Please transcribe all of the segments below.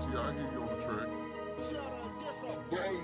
Yeah, I hear you on the track. Shout out, this a baby.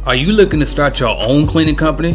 Are you looking to start your own cleaning company?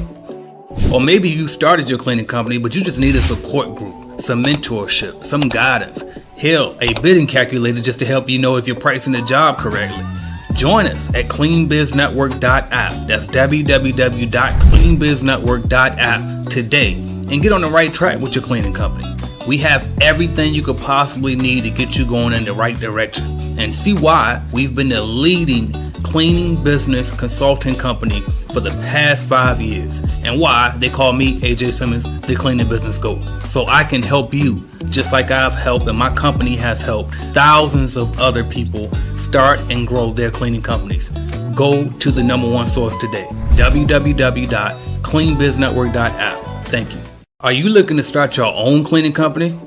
Or maybe you started your cleaning company, but you just need a support group, some mentorship, some guidance. Hell, a bidding calculator just to help you know if you're pricing the job correctly. Join us at cleanbiznetwork.app. That's www.cleanbiznetwork.app today and get on the right track with your cleaning company. We have everything you could possibly need to get you going in the right direction, and see why we've been the leading cleaning business consulting company for the past 5 years, and why they call me, AJ Simmons, the cleaning business GOAT. So I can help you just like I've helped and my company has helped thousands of other people start and grow their cleaning companies. Go to the #1 source today, www.cleanbiznetwork.app. Thank you. Are you looking to start your own cleaning company?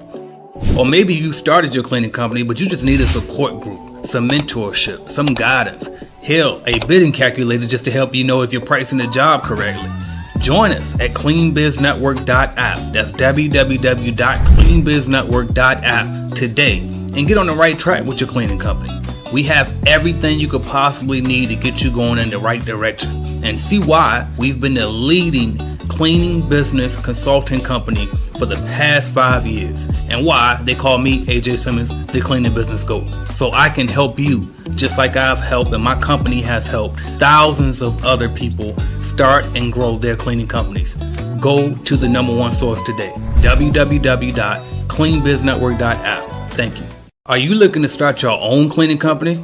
Or maybe you started your cleaning company, but you just need a support group, some mentorship, some guidance. Hell, a bidding calculator just to help you know if you're pricing the job correctly. Join us at cleanbiznetwork.app. That's www.cleanbiznetwork.app today and get on the right track with your cleaning company. We have everything you could possibly need to get you going in the right direction, and see why we've been the leading cleaning business consulting company for the past 5 years, and why they call me, AJ Simmons, the cleaning business GOAT. So I can help you just like I've helped and my company has helped thousands of other people start and grow their cleaning companies. Go to the #1 source today, www.cleanbiznetwork.app. Thank you. Are you looking to start your own cleaning company?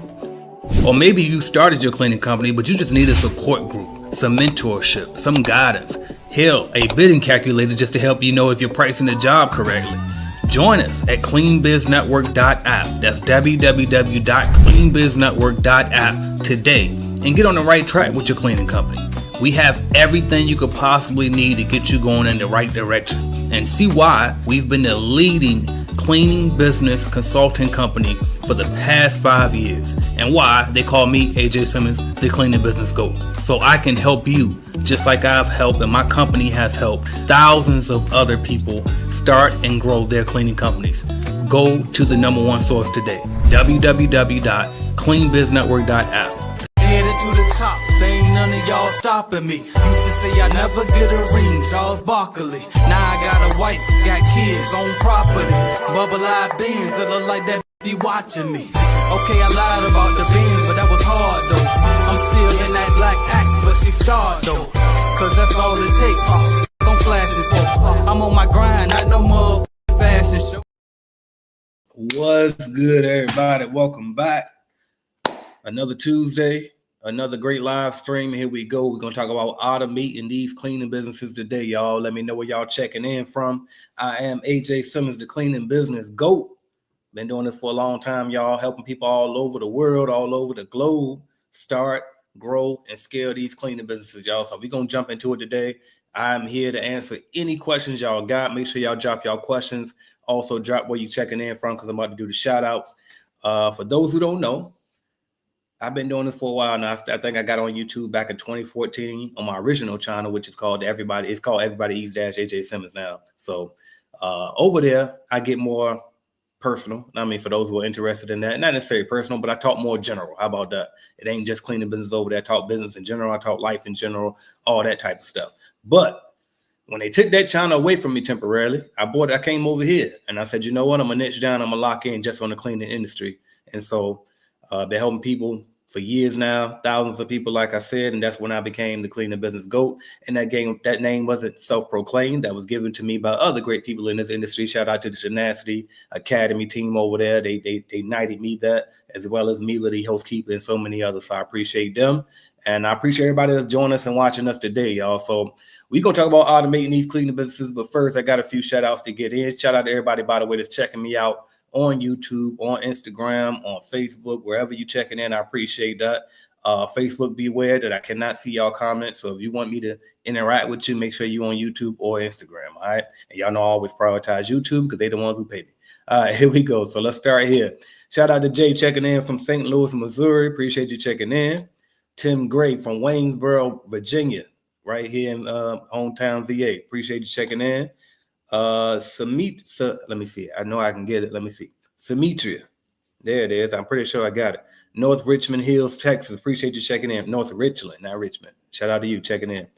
Or maybe you started your cleaning company, but you just need a support group, some mentorship, some guidance. Hell, a bidding calculator just to help you know if you're pricing the job correctly. Join us at cleanbiznetwork.app. That's www.cleanbiznetwork.app today and get on the right track with your cleaning company. We have everything you could possibly need to get you going in the right direction and see why we've been the leading cleaning business consulting company for the past 5 years and why they call me, AJ Simmons, the cleaning business GOAT. So I can help you just like I've helped and my company has helped thousands of other people start and grow their cleaning companies. Go to the number one source today, www.cleanbiznetwork.app. Headed to the top, there ain't none of y'all stopping me. Used to say I never get a ring, Charles Barkley. Now I got a wife, got kids, on property. Bubble-eyed beans that look like that be watching me. Okay, I lied about the beans, but that was hard though. I'm still in that black act, but she starred though. Cause that's all it takes. I'm flashing for. I'm on my grind, not no more fashion show. What's good, everybody? Welcome back. Another Tuesday, another great live stream. Here we go. We're going to talk about automating these cleaning businesses today, y'all. Let me know where y'all checking in from. I am AJ Simmons, the cleaning business GOAT. Been doing this for a long time, y'all, helping people all over the world, all over the globe, start, grow, and scale these cleaning businesses, y'all. So we're going to jump into it today. I'm here to answer any questions y'all got. Make sure y'all drop y'all questions. Also, drop where you're checking in from because I'm about to do the shout outs. For those who don't know, I've been doing this for a while now. I think I got on YouTube back in 2014 on my original channel, which is called Everybody Eats AJ Simmons now. So over there, I get more personal. I mean, for those who are interested in that, not necessarily personal, but I talk more general. How about that? It ain't just cleaning business over there. I talk business in general. I talk life in general, all that type of stuff. But when they took that channel away from me temporarily, I came over here and I said, you know what? I'm going to niche down. I'm going to lock in just on the cleaning industry. And so been helping people for years now, thousands of people, like I said, and that's when I became the cleaning business GOAT. And that name wasn't self-proclaimed. That was given to me by other great people in this industry. Shout out to the Tenacity Academy team over there. They knighted me that, as well as Mila, the host keeper, and so many others. So I appreciate them. And I appreciate everybody that's joining us and watching us today, y'all. So we're going to talk about automating these cleaning businesses. But first, I got a few shout outs to get in. Shout out to everybody, by the way, that's checking me out on YouTube, on Instagram, on Facebook, wherever you're checking in. I appreciate that. Facebook, be aware that I cannot see y'all comments. So if you want me to interact with you, make sure you're on YouTube or Instagram. All right. And y'all know I always prioritize YouTube because they're the ones who pay me. All right, here we go. So let's start here. Shout out to Jay checking in from St. Louis, Missouri. Appreciate you checking in. Tim Gray from Waynesboro, Virginia, right here in hometown VA. Appreciate you checking in. Let me see. I know I can get it. Let me see. Symmetria. There it is. I'm pretty sure I got it. North Richmond Hills, Texas. Appreciate you checking in. North Richland, not Richmond. Shout out to you checking in.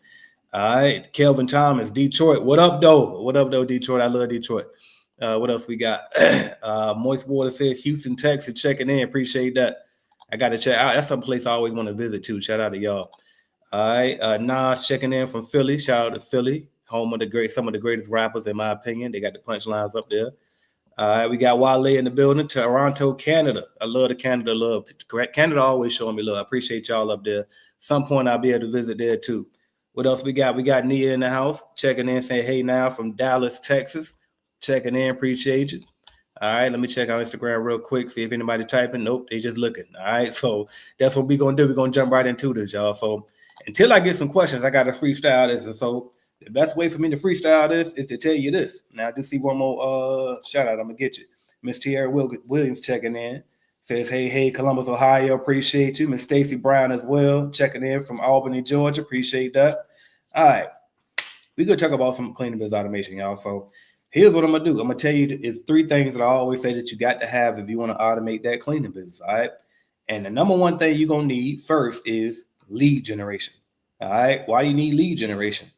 All right. Kelvin Thomas, Detroit. What up, though? What up, though, Detroit? I love Detroit. What else we got? Moist Water says Houston, Texas, checking in. Appreciate that. I got to check out. That's some place I always want to visit, too. Shout out to y'all. All right. Nas checking in from Philly. Shout out to Philly. Home of some of the greatest rappers, in my opinion. They got the punchlines up there. All right, we got Wale in the building, Toronto, Canada. I love the Canada love. Canada always showing me love. I appreciate y'all up there. Some point I'll be able to visit there too. What else we got? We got Nia in the house, checking in, saying hey now from Dallas, Texas. Checking in, appreciate you. All right, let me check our Instagram real quick, see if anybody typing. Nope, they just looking. All right, so that's what we're going to do. We're going to jump right into this, y'all. So until I get some questions, I got to freestyle this. And so the best way for me to freestyle this is to tell you this. Now, I do see one more shout out. I'm going to get you. Miss Tierra Williams checking in. Says, hey, Columbus, Ohio. Appreciate you. Miss Stacy Brown as well. Checking in from Albany, Georgia. Appreciate that. All right. We're going to talk about some cleaning business automation, y'all. So here's what I'm going to do. I'm going to tell you is 3 things that I always say that you got to have if you want to automate that cleaning business. All right. And the number one thing you're going to need first is lead generation. All right. Why do you need lead generation?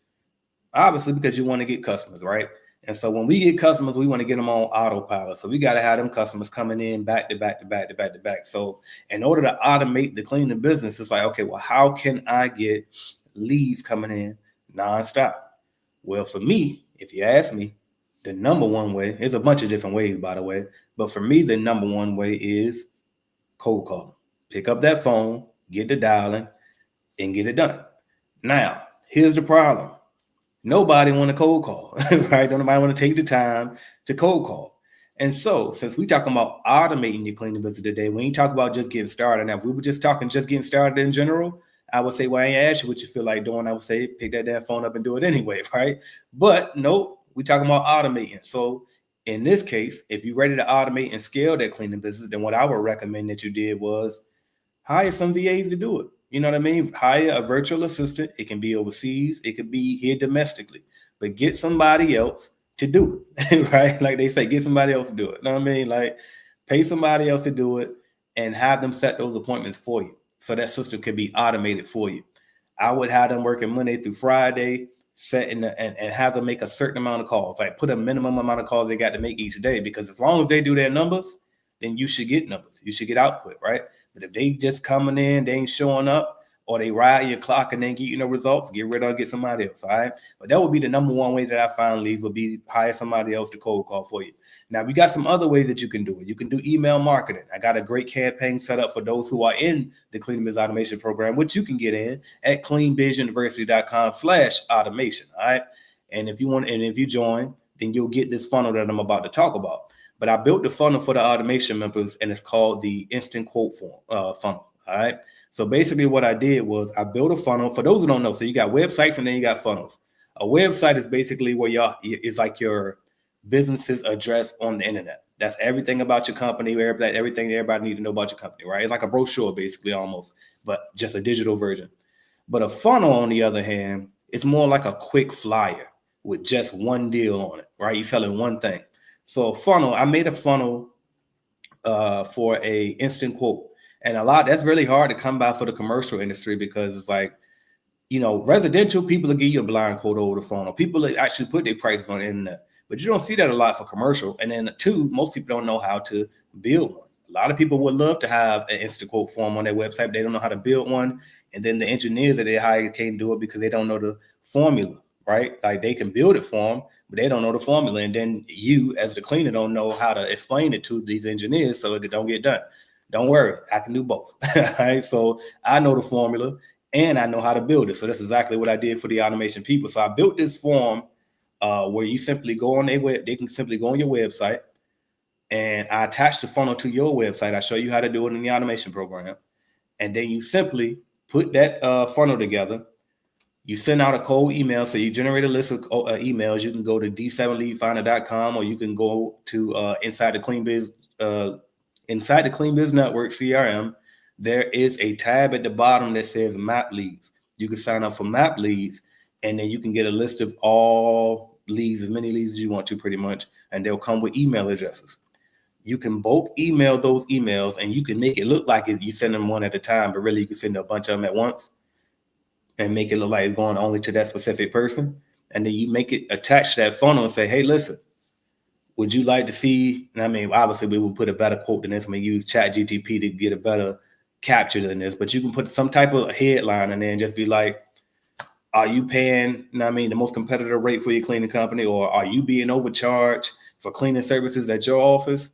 Obviously, because you want to get customers, right? And so when we get customers, we want to get them on autopilot. So we got to have them customers coming in back to back to back to back to back. So in order to automate the cleaning business, it's like, okay, well, how can I get leads coming in nonstop? Well, for me, if you ask me, the number one way, there's a bunch of different ways, by the way, but for me, the number one way is cold calling. Pick up that phone, get the dialing, and get it done. Now, here's the problem. Nobody want to cold call, right? Don't nobody want to take the time to cold call. And so, since we talking about automating your cleaning business today, we ain't talk about just getting started. Now, if we were just talking just getting started in general, I would say, well, I ain't ask you what you feel like doing. I would say, pick that damn phone up and do it anyway, right? But nope, we talking about automating. So in this case, if you're ready to automate and scale that cleaning business, then what I would recommend that you did was hire some VAs to do it. You know what I mean? Hire a virtual assistant. It can be overseas. It could be here domestically. But get somebody else to do it, right? Like they say, get somebody else to do it. You know what I mean? Like pay somebody else to do it and have them set those appointments for you so that system can be automated for you. I would have them working Monday through Friday, and have them make a certain amount of calls. Like put a minimum amount of calls they got to make each day, because as long as they do their numbers, then you should get numbers. You should get output, right? But if they just coming in, they ain't showing up, or they ride your clock and then get you no results, get rid of it, get somebody else. All right. But that would be the number one way that I find leads, would be hire somebody else to cold call for you. Now, we got some other ways that you can do it. You can do email marketing. I got a great campaign set up for those who are in the Clean Biz Automation program, which you can get in at cleanbizuniversity.com/automation. All right. And if you join, then you'll get this funnel that I'm about to talk about. But I built the funnel for the automation members, and it's called the instant quote funnel. All right. So basically what I did was I built a funnel for those who don't know. So you got websites and then you got funnels. A website is basically where it's like your business's address on the internet. That's everything about your company, everything everybody need to know about your company, right? It's like a brochure basically almost, but just a digital version. But a funnel, on the other hand, it's more like a quick flyer with just one deal on it, right? You're selling one thing. So a funnel, I made a funnel for a instant quote. And that's really hard to come by for the commercial industry, because it's like, residential people will give you a blind quote over the phone, or people that actually put their prices on the internet. But you don't see that a lot for commercial. And then two, most people don't know how to build one. A lot of people would love to have an instant quote form on their website, but they don't know how to build one. And then the engineers that they hire can't do it because they don't know the formula, right? Like they can build it for them, but they don't know the formula. And then you, as the cleaner, don't know how to explain it to these engineers so it don't get done. Don't worry, I can do both. Right? So I know the formula and I know how to build it. So that's exactly what I did for the automation people. So I built this form where you simply go on they can simply go on your website, and I attach the funnel to your website. I show you how to do it in the automation program. And then you simply put that funnel together. You send out a cold email. So you generate a list of emails. You can go to d7leadfinder.com, or you can go to inside the Clean Biz Network CRM. There is a tab at the bottom that says map leads. You can sign up for map leads, and then you can get a list of all leads, as many leads as you want to, pretty much, and they'll come with email addresses. You can bulk email those emails, and you can make it look like you send them one at a time, but really you can send a bunch of them at once and make it look like it's going only to that specific person. And then you make it attach to that funnel and say, hey, listen, would you like to see, and I mean, obviously we would put a better quote than this. We use ChatGPT to get a better capture than this, but you can put some type of headline and then just be like, are you paying, the most competitive rate for your cleaning company, or are you being overcharged for cleaning services at your office?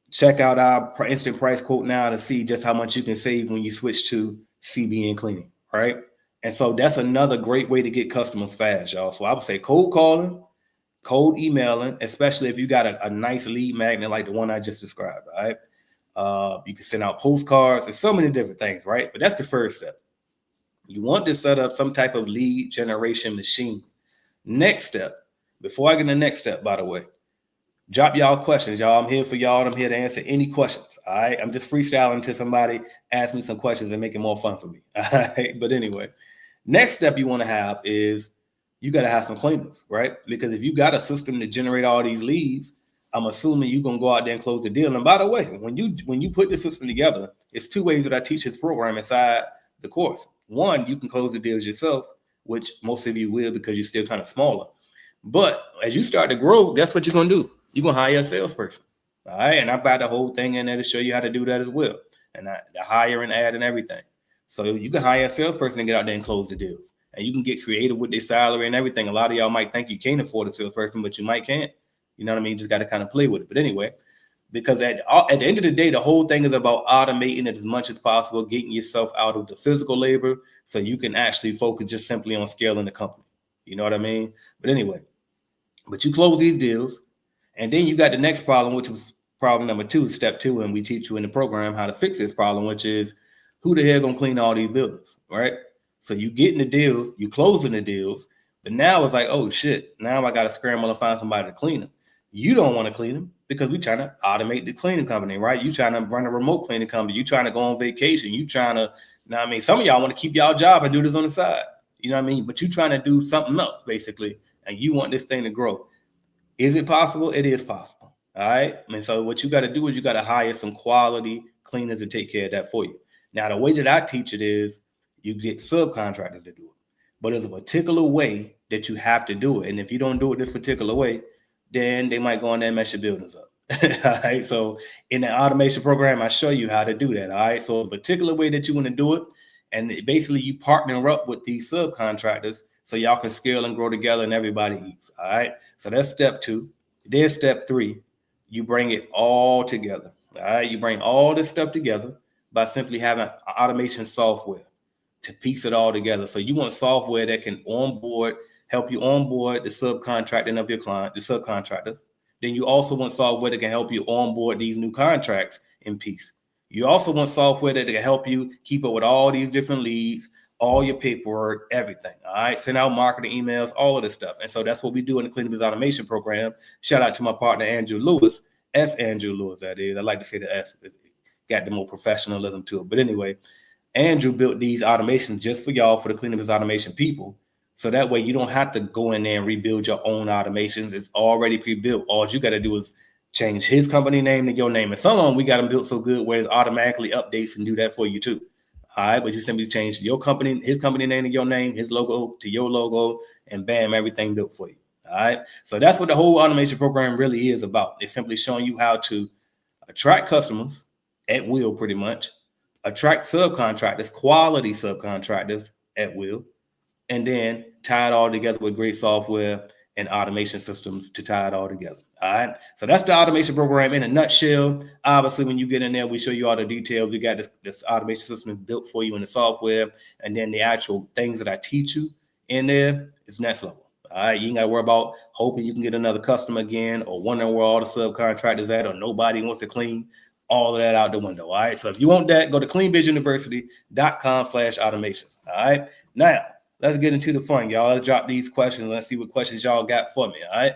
Check out our instant price quote now to see just how much you can save when you switch to CBN cleaning, right? And so that's another great way to get customers fast, y'all. So I would say cold calling, cold emailing, especially if you got a nice lead magnet like the one I just described, all right? You can send out postcards and so many different things, right? But that's the first step. You want to set up some type of lead generation machine. Next step, before I get to the next step, by the way, drop y'all questions, y'all. I'm here for y'all. I'm here to answer any questions, all right? I'm just freestyling until somebody asks me some questions and make it more fun for me, all right? But anyway, next step you want to have is you got to have some cleaners, right? Because if you got a system to generate all these leads, I'm assuming you're going to go out there and close the deal. And by the way, when you put the system together, it's two ways that I teach this program inside the course. One, you can close the deals yourself, which most of you will because you're still kind of smaller. But as you start to grow, guess what you're going to do? You're going to hire a salesperson. All right. And I got the whole thing in there to show you how to do that as well. And the hire and add and everything. So you can hire a salesperson and get out there and close the deals. And you can get creative with their salary and everything. A lot of y'all might think you can't afford a salesperson, but you might can't. You know what I mean? Just got to kind of play with it. But anyway, because at the end of the day, the whole thing is about automating it as much as possible, getting yourself out of the physical labor so you can actually focus just simply on scaling the company. You know what I mean? But anyway, but you close these deals, and then you got the next problem, which was problem number 2, step 2, and we teach you in the program how to fix this problem, which is who the hell gonna clean all these buildings, right? So you getting the deals, you closing the deals, but now it's like, oh shit, now I got to scramble and find somebody to clean them. You don't want to clean them because we're trying to automate the cleaning company, right? You trying to run a remote cleaning company. You trying to go on vacation. You trying to, you know what I mean? Some of y'all want to keep y'all job and do this on the side, you know what I mean? But you trying to do something else, basically, and you want this thing to grow. Is it possible? It is possible, all right? And so what you got to do is you got to hire some quality cleaners to take care of that for you. Now, the way that I teach it is you get subcontractors to do it. But there's a particular way that you have to do it. And if you don't do it this particular way, then they might go in there and mess your buildings up. All right. So in the automation program, I show you how to do that. All right. So a particular way that you want to do it. And basically you partner up with these subcontractors so y'all can scale and grow together and everybody eats. All right. So that's step 2. Then step 3, you bring it all together. All right. You bring all this stuff together by simply having automation software to piece it all together. So you want software that can help you onboard the subcontracting of your client, the subcontractors. Then you also want software that can help you onboard these new contracts in piece. You also want software that can help you keep up with all these different leads, all your paperwork, everything. All right. Send out marketing emails, all of this stuff. And so that's what we do in the Cleaning Business Automation program. Shout out to my partner, Andrew Lewis. S. Andrew Lewis, that is. I like to say the S. It got the more professionalism to it. But anyway, Andrew built these automations just for y'all, for the Cleaning Business Automation people. So that way you don't have to go in there and rebuild your own automations. It's already pre-built. All you got to do is change his company name to your name. And some of them we got them built so good where it automatically updates and do that for you too. All right. But you simply change your company, his company name to your name, his logo to your logo, and bam, everything built for you. All right. So that's what the whole automation program really is about. It's simply showing you how to attract customers at will, pretty much, attract subcontractors, quality subcontractors at will, and then tie it all together with great software and automation systems to tie it all together. All right. So that's the automation program in a nutshell. Obviously, when you get in there, we show you all the details. We got this automation system built for you in the software. And then the actual things that I teach you in there is next level. All right. You ain't got to worry about hoping you can get another customer again or wondering where all the subcontractors at or nobody wants to clean. All of that out the window. All right. So if you want that, go to cleanbizuniversity.com/automations. All right. Now, let's get into the fun, y'all. Let's drop these questions. Let's see what questions y'all got for me. All right.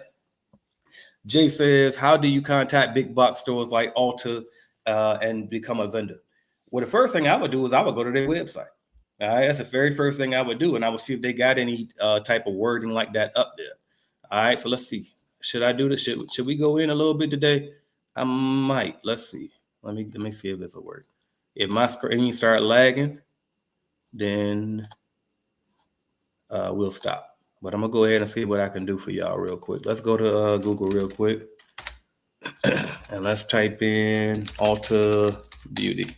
Jay says, how do you contact big box stores like Ulta and become a vendor? Well, the first thing I would do is I would go to their website. All right. That's the very first thing I would do. And I would see if they got any type of wording like that up there. All right. So let's see. Should I do this? Should we go in a little bit today? I might. Let's see. Let me see if this will work. If my screen start lagging, then we'll stop. But I'm gonna go ahead and see what I can do for y'all real quick. Let's go to Google real quick, and let's type in Ulta Beauty.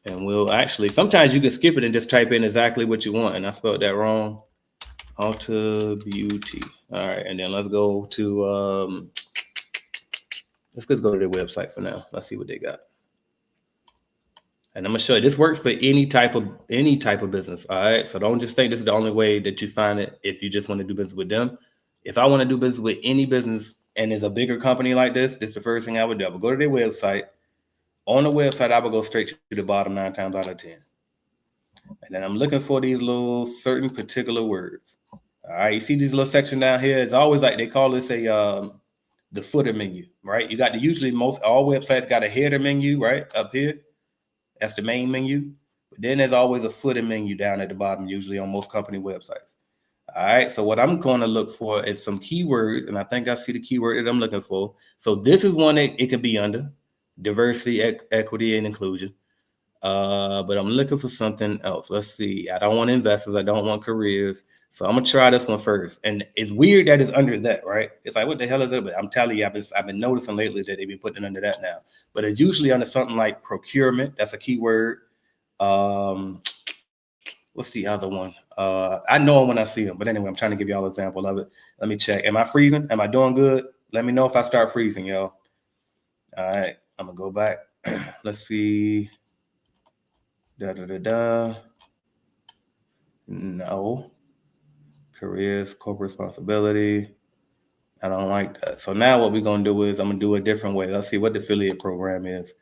And we'll actually, sometimes you can skip it and just type in exactly what you want. And I spelled that wrong. Ulta Beauty. All right, and then let's go to let's just go to their website for now. Let's see what they got. And I'm gonna show you this works for any type of business. All right. So don't just think this is the only way that you find it if you just want to do business with them. If I want to do business with any business and it's a bigger company like this is the first thing I would do. I would go to their website. On the website, I would go straight to the bottom 9 times out of 10. And then I'm looking for these little certain particular words. All right. You see these little section down here? It's always like they call this the footer menu, right? You got all websites got a header menu, right? Up here. That's the main menu. But then there's always a footer menu down at the bottom, usually on most company websites. All right. So what I'm going to look for is some keywords. And I think I see the keyword that I'm looking for. So this is one that it could be under: diversity, equity, and inclusion. But I'm looking for something else. Let's see. I don't want investors. I don't want careers. So I'm gonna try this one first. And it's weird that it's under that, right? It's like, what the hell is it? But I'm telling you, I've been noticing lately that they've been putting it under that now. But it's usually under something like procurement. That's a keyword. What's the other one? I know them when I see them. But anyway, I'm trying to give y'all an example of it. Let me check. Am I freezing? Am I doing good? Let me know if I start freezing, y'all. All right, I'm gonna go back. Let's see. No. Careers, corporate responsibility. I don't like that. So now what we're gonna do is I'm gonna do a different way. Let's see what the affiliate program is.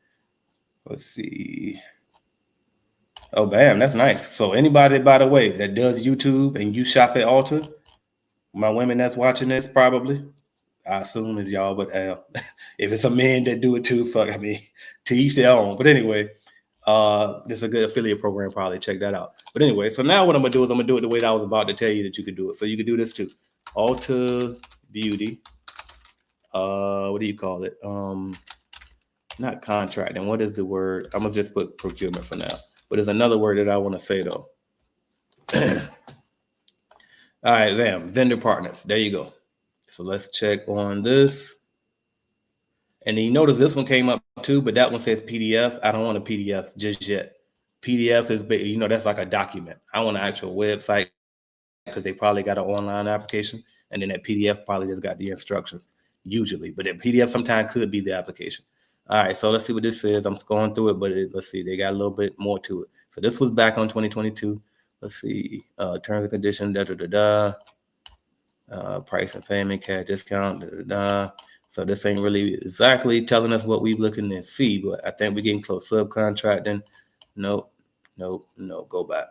Let's see. Oh, bam, that's nice. So anybody, by the way, that does YouTube and you shop at Ulta, my women that's watching this probably, I assume is y'all, but if it's a man that do it too, fuck, I mean, to each their own. But anyway, this is a good affiliate program. Probably check that out. But anyway, so now what I'm gonna do is I'm gonna do it the way that I was about to tell you that you could do it. So you could do this too. Ulta Beauty. What do you call it? Not contracting. What is the word? I'm gonna just put procurement for now. But there's another word that I want to say though. All right, bam. Vendor partners. There you go. So let's check on this. And then you notice this one came up too, but that one says PDF. I don't want a PDF just yet. PDF is, that's like a document. I want an actual website because they probably got an online application. And then that PDF probably just got the instructions usually. But that PDF sometimes could be the application. All right, so let's see what this says. I'm scrolling through it, but let's see. They got a little bit more to it. So this was back on 2022. Let's see. Terms and conditions, price and payment, cash discount, So this ain't really exactly telling us what we're looking to see, but I think we're getting close. Subcontracting. Nope. Go back.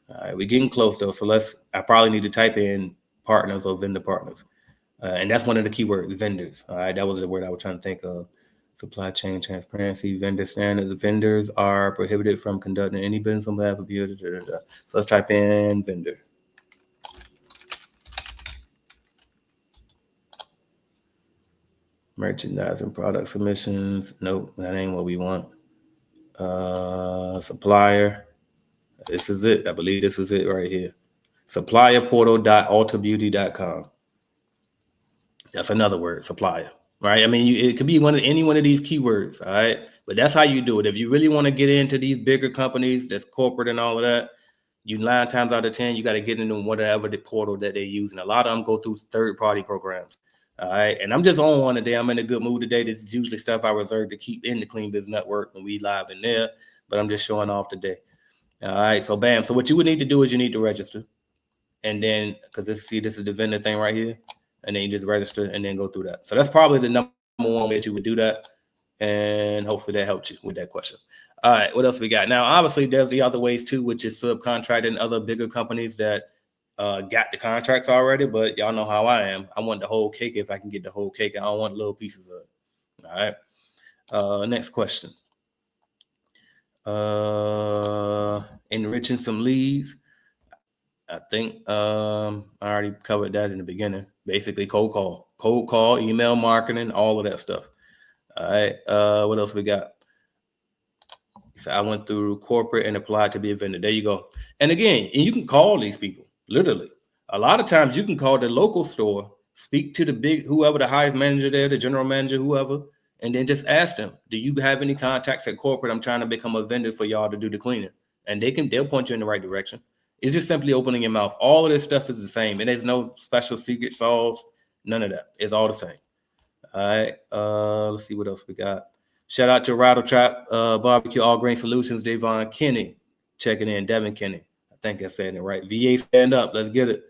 All right, we're getting close though. So I probably need to type in partners or vendor partners. And that's one of the keywords, vendors. All right, that was the word I was trying to think of. Supply chain transparency, vendor standards. Vendors are prohibited from conducting any business on behalf of you. So let's type in vendor. Merchandising, product submissions. Nope, that ain't what we want. Supplier. This is it. I believe this is it right here. Supplierportal.ultabeauty.com. That's another word, supplier, right? I mean, it could be any one of these keywords, all right? But that's how you do it. If you really want to get into these bigger companies, that's corporate and all of that, 9 times out of 10, you got to get into whatever the portal that they're using. A lot of them go through third-party programs, all right? And I'm just on one today. I'm in a good mood today. This is usually stuff I reserve to keep in the Clean Biz Network when we live in there, but I'm just showing off today. All right, so bam. So what you would need to do is you need to register. And then, because this is the vendor thing right here. And then you just register and then go through that. So that's probably the number one way that you would do that. And hopefully that helped you with that question. All right, what else we got? Now, obviously, there's the other ways too, which is subcontracting other bigger companies that got the contracts already. But y'all know how I am. I want the whole cake if I can get the whole cake. I don't want little pieces of it. All right. Next question. Enriching some leads. I think I already covered that in the beginning. Basically, cold call, email marketing, all of that stuff. All right. What else we got? So I went through corporate and applied to be a vendor. There you go. And again, you can call these people, literally. A lot of times you can call the local store, speak to whoever the highest manager there, the general manager, whoever, and then just ask them, do you have any contacts at corporate? I'm trying to become a vendor for y'all to do the cleaning. And they'll point you in the right direction. It's just simply opening your mouth. All of this stuff is the same. And there's no special secret sauce. None of that. It's all the same. All right. Let's see what else we got. Shout out to Rattle Trap, Barbecue All Grain Solutions, Davon Kenny checking in. Devin Kenny. I think I'm saying it right. VA stand up. Let's get it.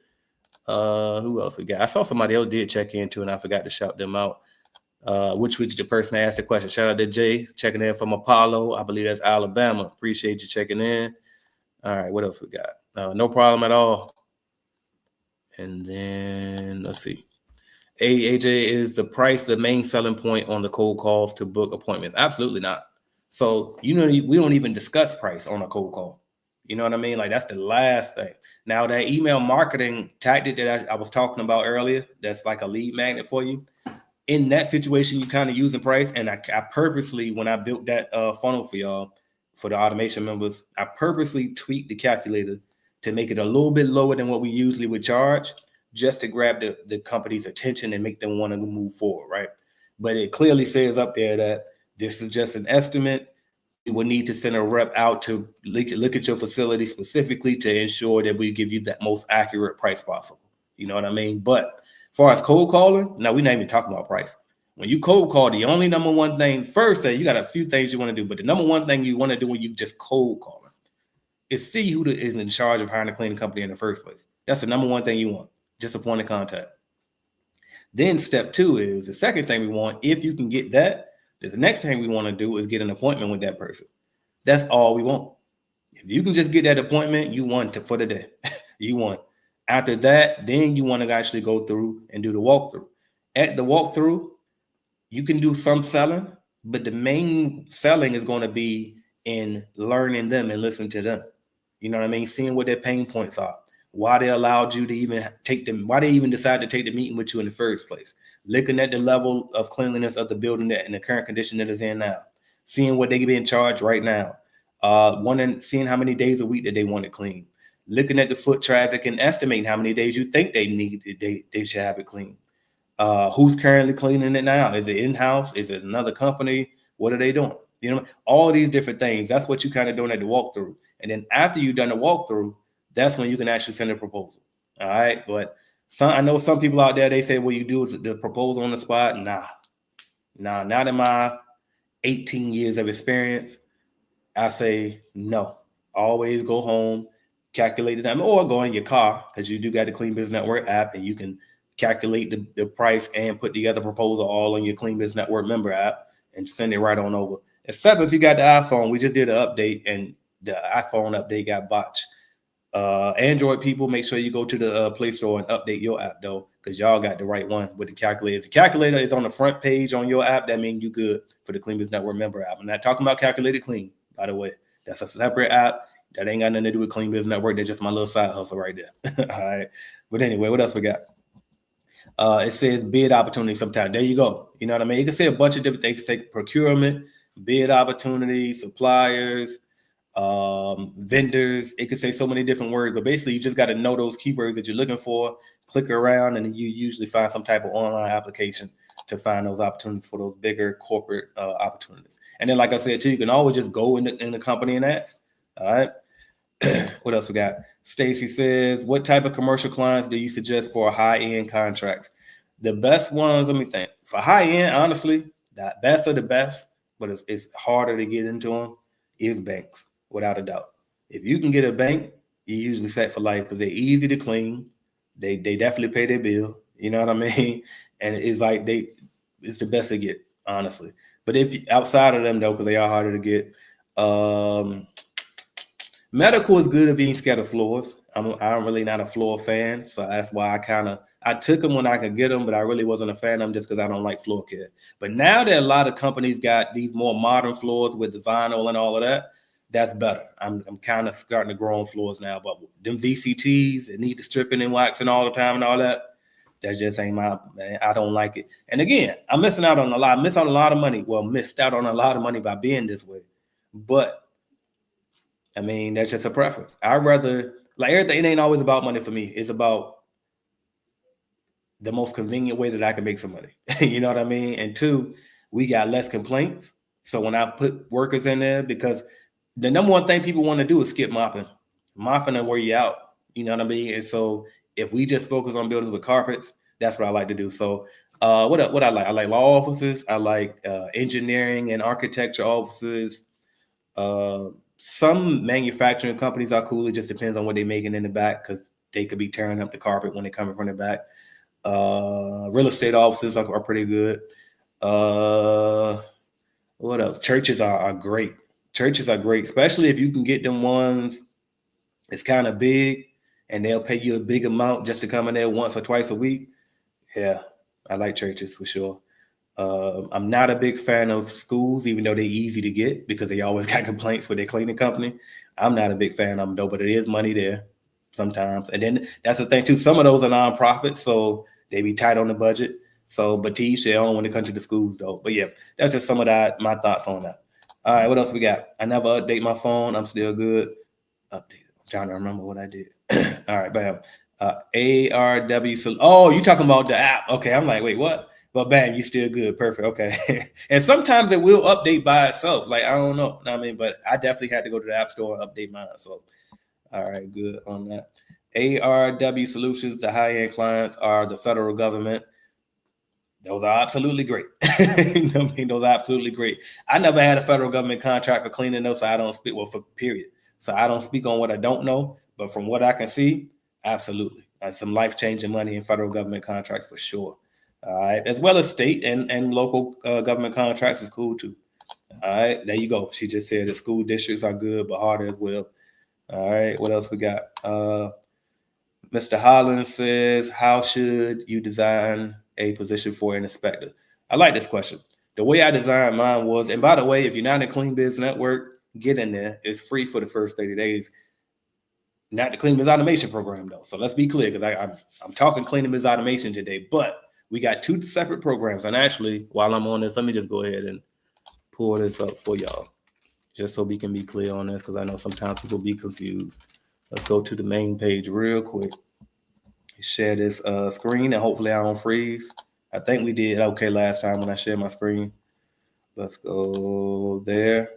Who else we got? I saw somebody else did check in too, and I forgot to shout them out. Which was the person that asked the question. Shout out to Jay checking in from Apollo. I believe that's Alabama. Appreciate you checking in. All right. What else we got? No problem at all. And then let's see. AJ, is the price the main selling point on the cold calls to book appointments? Absolutely not. So, we don't even discuss price on a cold call. You know what I mean? Like that's the last thing. Now that email marketing tactic that I was talking about earlier, that's like a lead magnet for you. In that situation, you kind of using price. And I purposely, when I built that funnel for y'all, for the automation members, I purposely tweaked the calculator to make it a little bit lower than what we usually would charge, just to grab the company's attention and make them want to move forward, right? But it clearly says up there that this is just an estimate. We would need to send a rep out to look at your facility specifically to ensure that we give you that most accurate price possible. You know what I mean? But as far as cold calling, now we're not even talking about price. When you cold call, the only number one thing, first, you got a few things you want to do, but the number one thing you want to do when you just cold calling is see who is in charge of hiring a cleaning company in the first place. That's the number one thing you want, just a point of contact. Then step 2 is the second thing we want. If you can get that, the next thing we want to do is get an appointment with that person. That's all we want. If you can just get that appointment, you won for the day. You won. After that, then you want to actually go through and do the walkthrough. At the walkthrough, you can do some selling, but the main selling is going to be in learning them and listening to them. You know what I mean? Seeing what their pain points are, why they allowed you to even take them, why they even decided to take the meeting with you in the first place. Looking at the level of cleanliness of the building that in the current condition that it's in now, seeing what they can be in charge right now, seeing how many days a week that they want it clean, looking at the foot traffic and estimating how many days you think they need, they should have it clean. Who's currently cleaning it now? Is it in-house? Is it another company? What are they doing? You know, all these different things. That's what you kind of doing at the walkthrough. And then after you've done the walkthrough, that's when you can actually send a proposal. All right. But I know some people out there, they say, well, you do the proposal on the spot. Nah, not in my 18 years of experience. I say no. Always go home, calculate the time, or go in your car, because you do got the Clean Business Network app, and you can calculate the price and put together a proposal all on your Clean Business Network member app and send it right on over. Except if you got the iPhone, we just did an update and the iPhone update got botched. Android people, make sure you go to the Play Store and update your app though, because y'all got the right one with the calculator. If the calculator is on the front page on your app, that means you good for the Clean Business Network member app. I'm not talking about Calculated Clean, by the way. That's a separate app. That ain't got nothing to do with Clean Business Network. That's just my little side hustle right there. All right. But anyway, what else we got? It says bid opportunity sometime. There you go. You know what I mean? You can say a bunch of different things. You can say procurement, bid opportunity, suppliers, vendors. It could say so many different words, but basically you just got to know those keywords that you're looking for, click around, and then you usually find some type of online application to find those opportunities for those bigger corporate opportunities. And then, like I said, too, you can always just go in the company and ask. All right. What else we got? Stacy says, what type of commercial clients do you suggest for high-end contracts? The best ones, let me think. For high-end, honestly, the best of the best, but it's harder to get into them, is banks, without a doubt. If you can get a bank, you usually set for life because they're easy to clean. They definitely pay their bill. You know what I mean? And it's like it's the best to get, honestly. But if outside of them, though, because they are harder to get, medical is good if you ain't scared of floors. I'm really not a floor fan, so that's why I took them when I could get them, but I really wasn't a fan of them just because I don't like floor care. But now that a lot of companies got these more modern floors with the vinyl and all of that, that's better. I'm kind of starting to grow on floors now, but them VCTs that need the stripping and waxing all the time and all that just ain't man. I don't like it. And again, I'm missing out on a lot. Missed out on a lot of money by being this way, but I mean, that's just a preference. I'd rather, like everything, it ain't always about money for me. It's about the most convenient way that I can make some money. You know what I mean? And 2, we got less complaints. So when I put workers in there, because the number one thing people want to do is skip mopping. Mopping and wear you out. You know what I mean? And so if we just focus on buildings with carpets, that's what I like to do. So what I like? I like law offices. I like engineering and architecture offices. Some manufacturing companies are cool. It just depends on what they're making in the back, because they could be tearing up the carpet when they're coming from the back. Real estate offices are pretty good. What else? Churches are great. Churches are great, especially if you can get them ones it's kind of big and they'll pay you a big amount just to come in there once or twice a week. Yeah, I like churches for sure. I'm not a big fan of schools, even though they're easy to get because they always got complaints with their cleaning company. I'm not a big fan of them though, but it is money there sometimes. And then that's the thing too. Some of those are nonprofits, so they be tight on the budget. So, but to each their own when it comes to the schools though. But yeah, that's just some of my thoughts on that. All right, what else we got? I never update my phone. I'm still good. Update. I'm trying to remember what I did. All right, bam. ARW. Oh, you talking about the app? Okay, I'm like, wait, what? But bam, you still good. Perfect. Okay. And sometimes it will update by itself. Like, I don't know. I mean, but I definitely had to go to the app store and update mine. So, all right, good on that. ARW Solutions, the high-end clients are the federal government. Those are absolutely great. You know what I mean? Those are absolutely great. I never had a federal government contract for cleaning those, so I don't speak, well, for period. So I don't speak on what I don't know, but from what I can see, absolutely. Some life-changing money in federal government contracts for sure. All right. As well as state and local government contracts is cool too. All right. There you go. She just said the school districts are good, but harder as well. All right. What else we got? Mr. Holland says, how should you design a position for an inspector? I like this question. The way I designed mine was, and by the way, if you're not in the Clean Biz Network, get in there. It's free for the first 30 days. Not the Clean Biz Automation program, though. So let's be clear, because I'm talking Clean Biz Automation today, but we got two separate programs. And actually, while I'm on this, let me just go ahead and pull this up for y'all, just so we can be clear on this, because I know sometimes people be confused. Let's go to the main page real quick. Share this screen, and hopefully I don't freeze. I think we did okay last time when I shared my screen. Let's go there.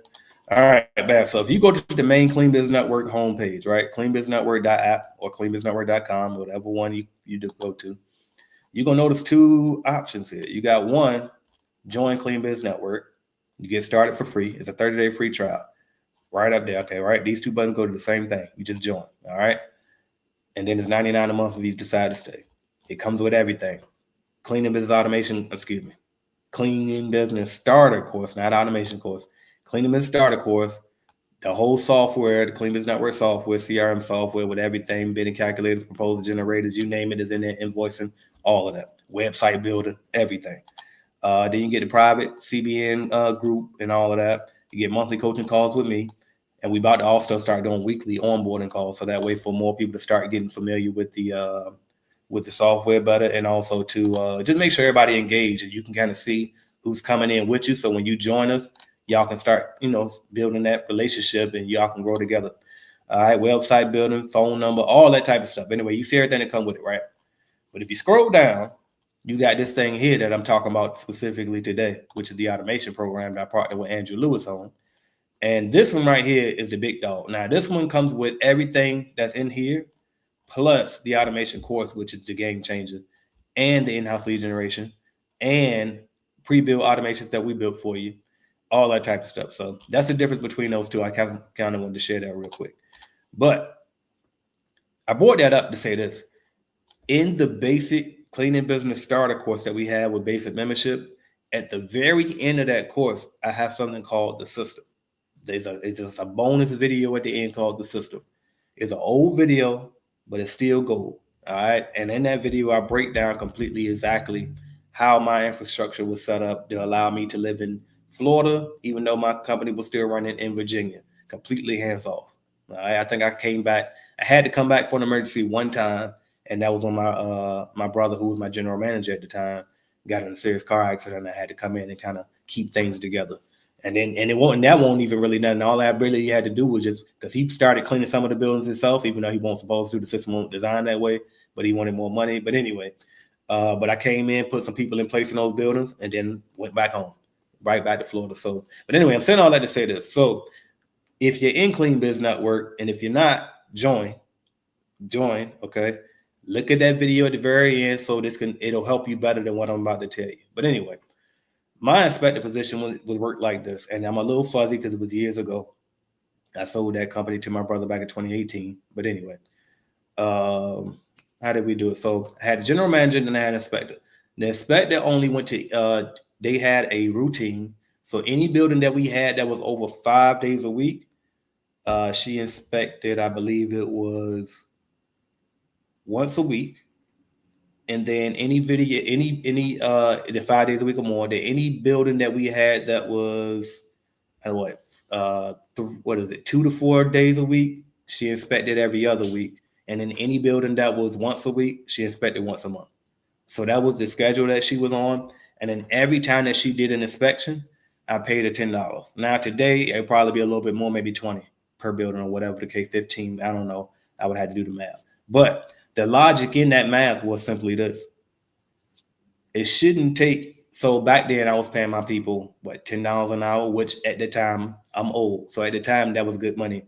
All right, bam. So if you go to the main Clean Biz Network homepage, right, cleanbiznetwork.app or cleanbiznetwork.com, whatever one you just go to, you're going to notice two options here. You got one, join Clean Biz Network. You get started for free. It's a 30-day free trial. Right up there, okay, right? These two buttons go to the same thing. You just join, all right? And then it's $99 a month if you decide to stay. It comes with everything. Cleaning Business Starter course, not automation course. Cleaning Business Starter course, the whole software, the Clean Business Network software, CRM software with everything, bidding calculators, proposal generators, you name it is in there, invoicing, all of that. Website building, everything. Then you get the private CBN group and all of that. You get monthly coaching calls with me. And we about to also start doing weekly onboarding calls, so that way for more people to start getting familiar with the software better, and also to just make sure everybody engaged and you can kind of see who's coming in with you. So when you join us, y'all can start, building that relationship and y'all can grow together. All right, website building, phone number, all that type of stuff. Anyway, you see everything that come with it, right? But if you scroll down, you got this thing here that I'm talking about specifically today, which is the automation program that I partnered with Andrew Lewis on. And this one right here is the big dog. Now, this one comes with everything that's in here, plus the automation course, which is the game changer, and the in-house lead generation, and pre-built automations that we built for you, all that type of stuff. So that's the difference between those two. I kind of wanted to share that real quick. But I brought that up to say this. In the basic Cleaning Business Starter course that we have with basic membership, at the very end of that course, I have something called the system. It's just a bonus video at the end called the system. It's an old video, but it's still gold. All right. And in that video, I break down completely exactly how my infrastructure was set up to allow me to live in Florida, even though my company was still running in Virginia, completely hands off. All right. I think I had to come back for an emergency one time. And that was when my brother, who was my general manager at the time, got in a serious car accident. I had to come in and kind of keep things together. And that won't even really nothing. All I really had to do was just, because he started cleaning some of the buildings himself, even though he wasn't supposed to. The system won't design that way, but he wanted more money. But anyway, but I came in, put some people in place in those buildings, and then went back home, right back to Florida. So, but anyway, I'm saying all that to say this. So if you're in Clean Biz Network, and if you're not, join, okay? Look at that video at the very end, so it'll help you better than what I'm about to tell you. But anyway, my inspector position would work like this, and I'm a little fuzzy because it was years ago. I sold that company to my brother back in 2018. But anyway, how did we do it? So I had a general manager, and then I had an inspector. The inspector only went to, they had a routine. So any building that we had that was over 5 days a week, she inspected, I believe it was once a week. And then any video, the 5 days a week or more, that any building that we had that was, 2 to 4 days a week, she inspected every other week. And then any building that was once a week, she inspected once a month. So that was the schedule that she was on. And then every time that she did an inspection, I paid her $10. Now today, it'd probably be a little bit more, maybe 20 per building or whatever the case, 15. I don't know. I would have to do the math. But the logic in that math was simply this. It shouldn't take, so back then I was paying my people, $10 an hour, which at the time, I'm old. So at the time, that was good money.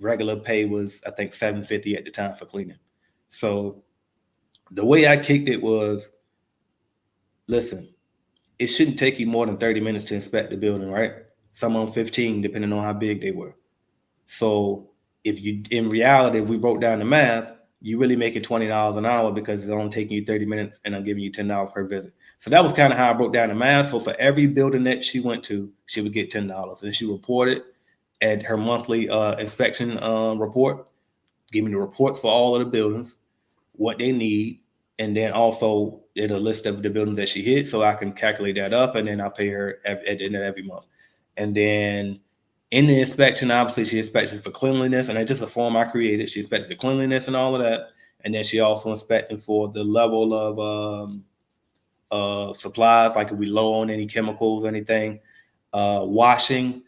Regular pay was, I think, $7.50 at the time for cleaning. So the way I kicked it was, listen, it shouldn't take you more than 30 minutes to inspect the building, right? Some on 15, depending on how big they were. So if you, in reality, if we broke down the math, you really make it $20 an hour because it's only taking you 30 minutes and I'm giving you $10 per visit. So that was kind of how I broke down the math. So for every building that she went to, she would get $10. And she reported at her monthly inspection report, give me the reports for all of the buildings, what they need, and then also did a list of the buildings that she hit so I can calculate that up, and then I pay her at the end of every month. And then in the inspection, obviously she inspected for cleanliness, and it's just a form I created. She inspected for cleanliness and all of that. And then she also inspected for the level of supplies, like if we low on any chemicals or anything. Washing,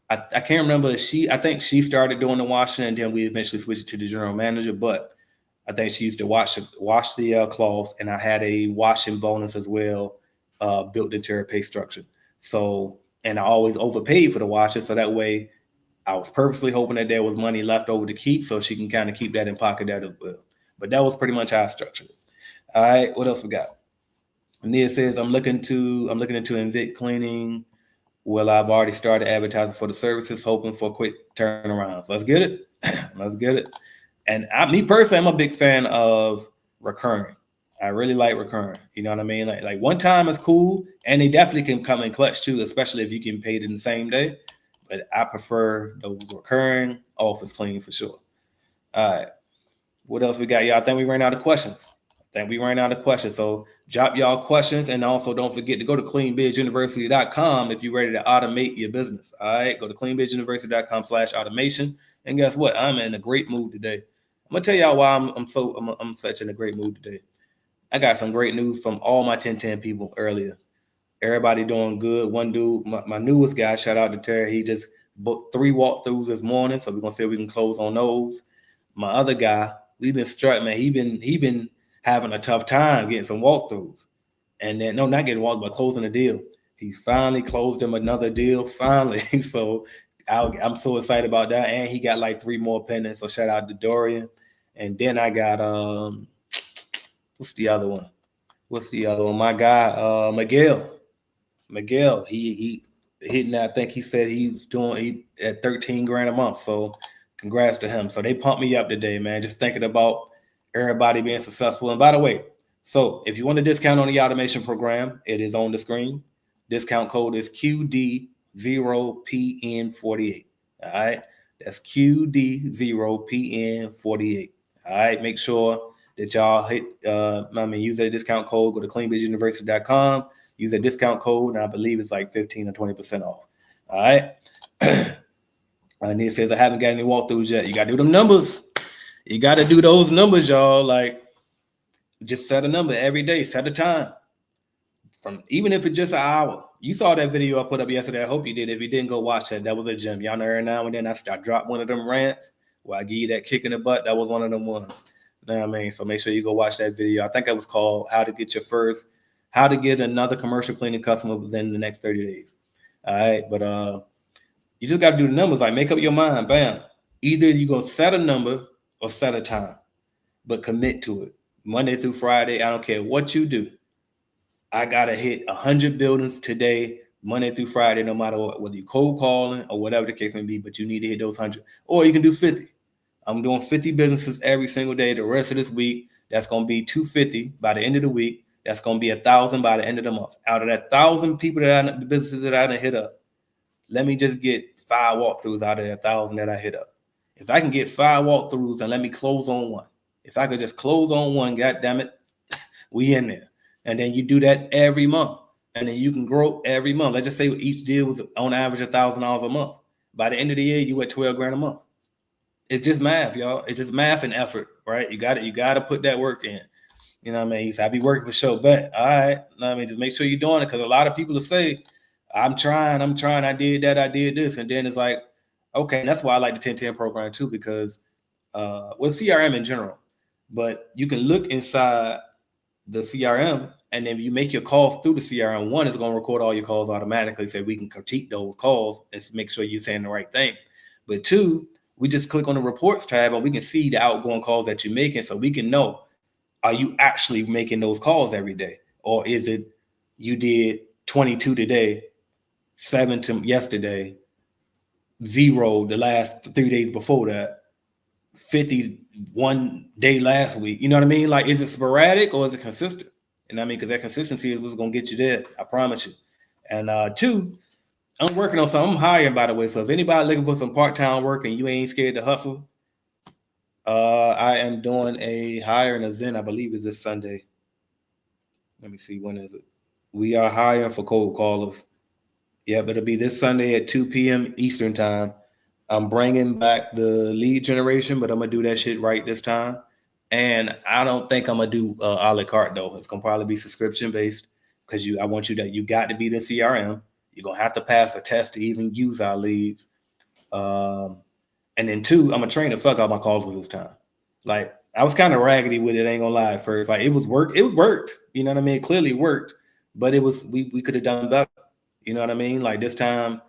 I can't remember. I think she started doing the washing, and then we eventually switched it to the general manager. But I think she used to wash the cloths, and I had a washing bonus as well built into her pay structure. So, and I always overpaid for the washes, so that way I was purposely hoping that there was money left over to keep, so she can kind of keep that in pocket that as well. But that was pretty much how I structured it. All right, what else we got? Nia says I'm looking into Invict cleaning. Well, I've already started advertising for the services, hoping for quick turnarounds. Let's get it. Let's get it. And me personally, I'm a big fan of recurring. I really like recurring. You know what I mean? Like one time is cool, and they definitely can come in clutch too, especially if you get paid in the same day. But I prefer the recurring office cleaning for sure. All right. What else we got, y'all? I think we ran out of questions. So drop y'all questions, and also don't forget to go to cleanbizuniversity.com if you're ready to automate your business. All right, go to cleanbizuniversity.com/automation. And guess what? I'm in a great mood today. I'm gonna tell y'all why I'm such in a great mood today. I got some great news from all my 1010 people earlier. Everybody doing good. One dude, my newest guy, shout out to Terry. He just booked 3 walkthroughs this morning, so we're gonna see if we can close on those. My other guy, we've been struggling, man. He been having a tough time getting some walkthroughs, and then not getting walkthroughs, but closing a deal. He finally closed him another deal. Finally, so I'm so excited about that. And he got like 3 more pending. So shout out to Dorian. And then I got what's the other one? My guy Miguel. He hitting. I think he said he's doing at 13 grand a month. So congrats to him. So they pumped me up today, man. Just thinking about everybody being successful. And by the way, so if you want a discount on the automation program, it is on the screen. Discount code is QD0PN48. All right. That's QD0PN48. All right. Make sure that y'all use that discount code. Go to cleanbizuniversity.com. Use that discount code, and I believe it's like 15 or 20% off. All right. Nia says I haven't got any walkthroughs yet. You got to do them numbers. You got to do those numbers, y'all. Like, just set a number every day. Set a time. Even if it's just an hour. You saw that video I put up yesterday. I hope you did. If you didn't, go watch that. That was a gem. Y'all know every now and then I drop one of them rants where I give you that kick in the butt. That was one of them ones. You know what I mean? So make sure you go watch that video. I think it was called How to Get Another Commercial Cleaning Customer Within the Next 30 Days. All right. But you just got to do the numbers. Like, make up your mind. Bam. Either you're going to set a number or set a time, but commit to it. Monday through Friday, I don't care what you do. I got to hit 100 buildings today, Monday through Friday, no matter what, whether you're cold calling or whatever the case may be, but you need to hit those 100. Or you can do 50. I'm doing 50 businesses every single day. The rest of this week, that's going to be 250 by the end of the week. That's going to be 1,000 by the end of the month. Out of that 1,000 people the businesses that I done hit up, let me just get 5 walkthroughs out of that 1,000 that I hit up. If I can get 5 walkthroughs and let me close on one, if I could just close on one, God damn it, we in there. And then you do that every month, and then you can grow every month. Let's just say each deal was on average $1,000 a month. By the end of the year, you at 12 grand a month. It's just math, y'all. It's just math and effort, right? You got to put that work in. You know what I mean? So I be working for sure, but all right. You know what I mean? Just make sure you're doing it, because a lot of people will say, I'm trying, I did that, I did this, and then it's like, okay, and that's why I like the 1010 program too, because CRM in general, but you can look inside the CRM, and then if you make your calls through the CRM, one is going to record all your calls automatically, so we can critique those calls and make sure you're saying the right thing. But 2, we just click on the reports tab, and we can see the outgoing calls that you're making, so we can know, are you actually making those calls every day, or is it you did 22 today, 7 to yesterday, 0 the last 3 days before that, 50 one day last week. You know what I mean? Like, is it sporadic or is it consistent? And I mean, because that consistency is what's going to get you there. I promise you. And 2, I'm working on something. I'm hiring, by the way. So if anybody looking for some part-time work and you ain't scared to hustle, I am doing a hiring event. I believe is this Sunday. Let me see, when is it? We are hiring for cold callers. Yep, it'll be this Sunday at 2 p.m. Eastern time. I'm bringing back the lead generation, but I'm gonna do that shit right this time. And I don't think I'm gonna do a la carte though. It's gonna probably be subscription based because I want you got to be the CRM. You're gonna have to pass a test to even use our leads. And then 2, I'm gonna train the fuck out my callers this time. Like, I was kind of raggedy with it, ain't gonna lie at first. Like, it worked. You know what I mean? It clearly worked, but it was we could have done better. You know what I mean? Like, this time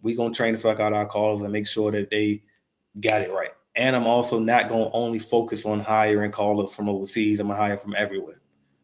we gonna train the fuck out our callers and make sure that they got it right. And I'm also not gonna only focus on hiring callers from overseas. I'm gonna hire from everywhere.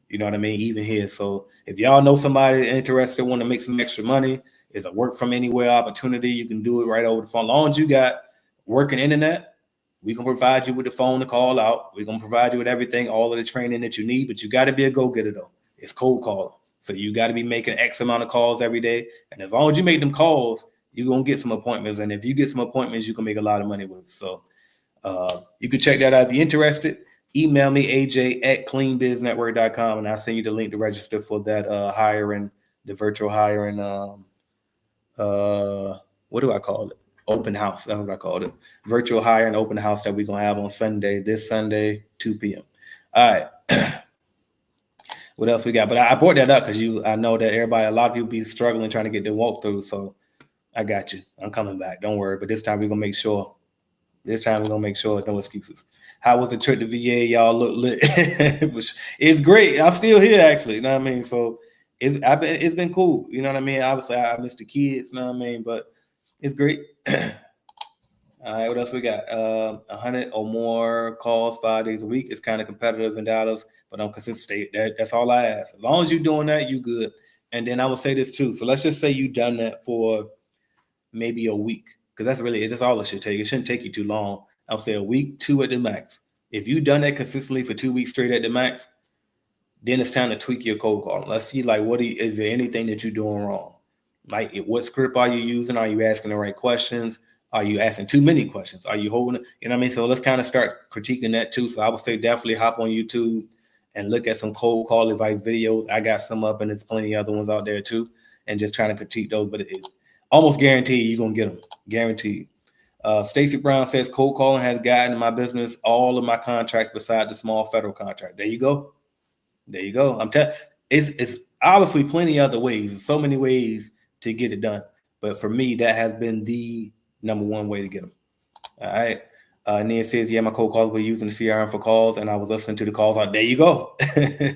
You know what I mean? Even here. So if y'all know somebody interested, want to make some extra money, it's a work from anywhere opportunity. You can do it right over the phone. As long as you got working internet, we can provide you with the phone to call out. We're gonna provide you with everything, all of the training that you need, but you got to be a go-getter though. It's cold calling. So you got to be making X amount of calls every day. And as long as you make them calls, you're going to get some appointments. And if you get some appointments, you can make a lot of money with it. So you can check that out if you're interested. Email me, aj@cleanbiznetwork.com, and I'll send you the link to register for that hiring, the virtual hiring. What do I call it? Open house. That's what I called it. Virtual hiring open house that we're going to have on Sunday, this Sunday, 2 p.m. All right. What else we got? But I brought that up because I know that a lot of people be struggling trying to get their walkthrough. So I got you. I'm coming back. Don't worry. But this time we're gonna make sure. No excuses. How was the trip to VA? Y'all look lit. It's great. I'm still here actually. You know what I mean? So it's been cool. You know what I mean? Obviously I miss the kids. You know what I mean? But it's great. All right, what else we got? 100 or more calls 5 days a week. It's kind of competitive in Dallas, but I'm consistent. That's all I ask. As long as you're doing that, you good. And then I will say this too. So let's just say you've done that for maybe a week, because that's all it should take. It shouldn't take you too long. I would say a week, 2 at the max. If you've done that consistently for 2 weeks straight at the max, then it's time to tweak your cold call. Let's see, like, is there anything that you're doing wrong? Like, what script are you using? Are you asking the right questions? Are you asking too many questions? Are you holding it? You know what I mean? So let's kind of start critiquing that too. So I would say definitely hop on YouTube and look at some cold call advice videos. I got some up, and there's plenty of other ones out there too. And just trying to critique those, but it's almost guaranteed you're going to get them. Guaranteed. Stacy Brown says cold calling has gotten my business all of my contracts besides the small federal contract. There you go. I'm telling it's obviously plenty of other ways. So many ways to get it done. But for me, that has been the number one way to get them. All right. Nia says, yeah, my cold calls were using the CRM for calls, and I was listening to the calls. There you go.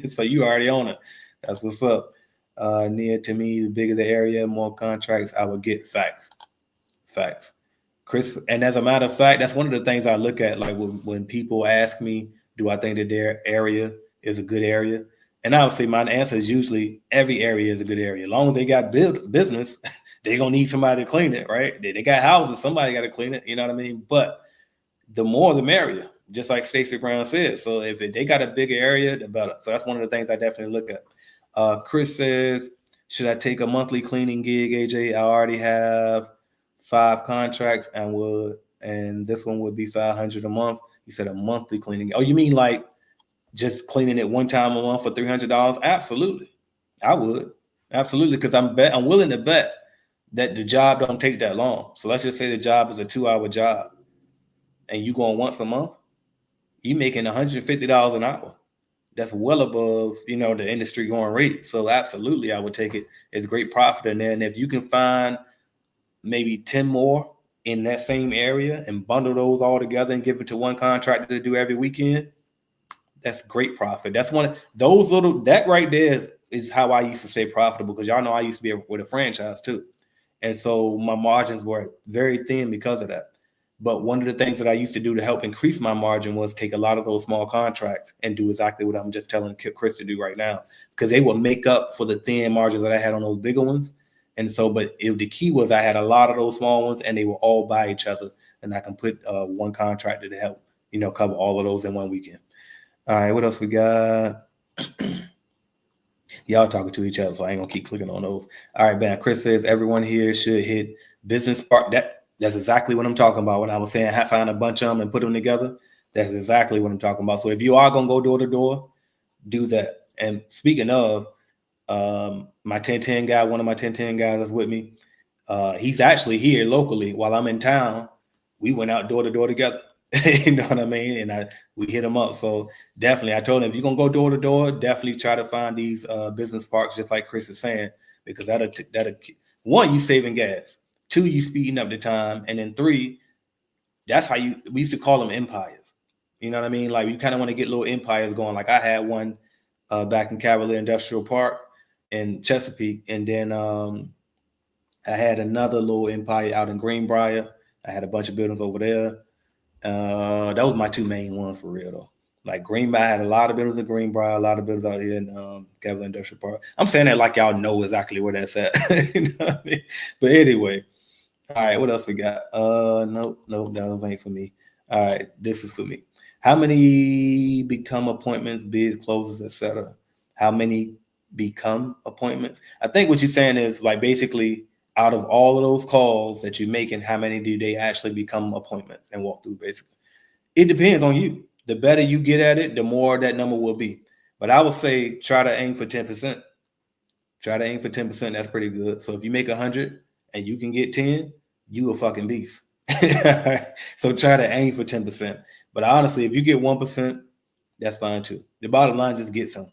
So you already on it. That's what's up. Nia, to me, the bigger the area, more contracts I would get. Facts. Chris, and as a matter of fact, that's one of the things I look at. Like when people ask me, do I think that their area is a good area? And obviously my answer is usually every area is a good area. As long as they got business, they're going to need somebody to clean it, right? They got houses, somebody got to clean it, you know what I mean? But the more the merrier, just like Stacey Brown said. So if they got a bigger area, the better. So that's one of the things I definitely look at. Chris says, should I take a monthly cleaning gig, AJ? I already have 5 contracts and this one would be $500 a month. You said a monthly cleaning. Oh, you mean like just cleaning it one time a month for $300? Absolutely. I would. Absolutely. Because I'm willing to bet that the job don't take that long. So let's just say the job is a 2-hour job and you going once a month, you making $150 an hour. That's well above, the industry going rate. So absolutely, I would take it. It's great profit in there. And if you can find maybe 10 more in that same area and bundle those all together and give it to one contractor to do every weekend, that's great profit. That's that right there is how I used to stay profitable, because y'all know I used to be with a franchise too. And so my margins were very thin because of that. But one of the things that I used to do to help increase my margin was take a lot of those small contracts and do exactly what I'm just telling Chris to do right now, because they will make up for the thin margins that I had on those bigger ones. And so, the key was I had a lot of those small ones and they were all by each other. And I can put one contractor to help, cover all of those in one weekend. All right, what else we got? Y'all talking to each other, so I ain't gonna keep clicking on those. All right, man. Chris says everyone here should hit business part. That's exactly what I'm talking about. When I was saying find a bunch of them and put them together, that's exactly what I'm talking about. So if you are gonna go door to door, do that. And speaking of, my 1010 guy, one of my 1010 guys that's with me, he's actually here locally while I'm in town. We went out door to door together. You know what I mean? And we hit him up. So definitely, I told him, if you're gonna go door to door, definitely try to find these business parks, just like Chris is saying, because that'll one, you saving gas, two, you speeding up the time, and then three, that's how we used to call them empires. You know what I mean? Like, you kind of want to get little empires going. Like, I had one back in Cavalier Industrial Park in Chesapeake, and then I had another little empire out in Greenbrier. I had a bunch of buildings over there. That was my two main ones for real though. Like Greenbrier, I had a lot of buildings in Greenbrier, a lot of buildings out here in Cavalier Industrial Park. I'm saying that like y'all know exactly where that's at. You know what I mean? But anyway, all right, what else we got? Nope, that ain't for me. All right, this is for me. How many become appointments, bids, closes, etc.? How many become appointments? I think what you're saying is like basically, out of all of those calls that you're making, how many do they actually become appointments and walk through? Basically, it depends on you. The better you get at it, the more that number will be. But I would say try to aim for 10%. Try to aim for 10%. That's pretty good. So if you make 100 and you can get 10, you a fucking beast. So try to aim for 10%. But honestly, if you get 1%, that's fine too. The bottom line, just get some.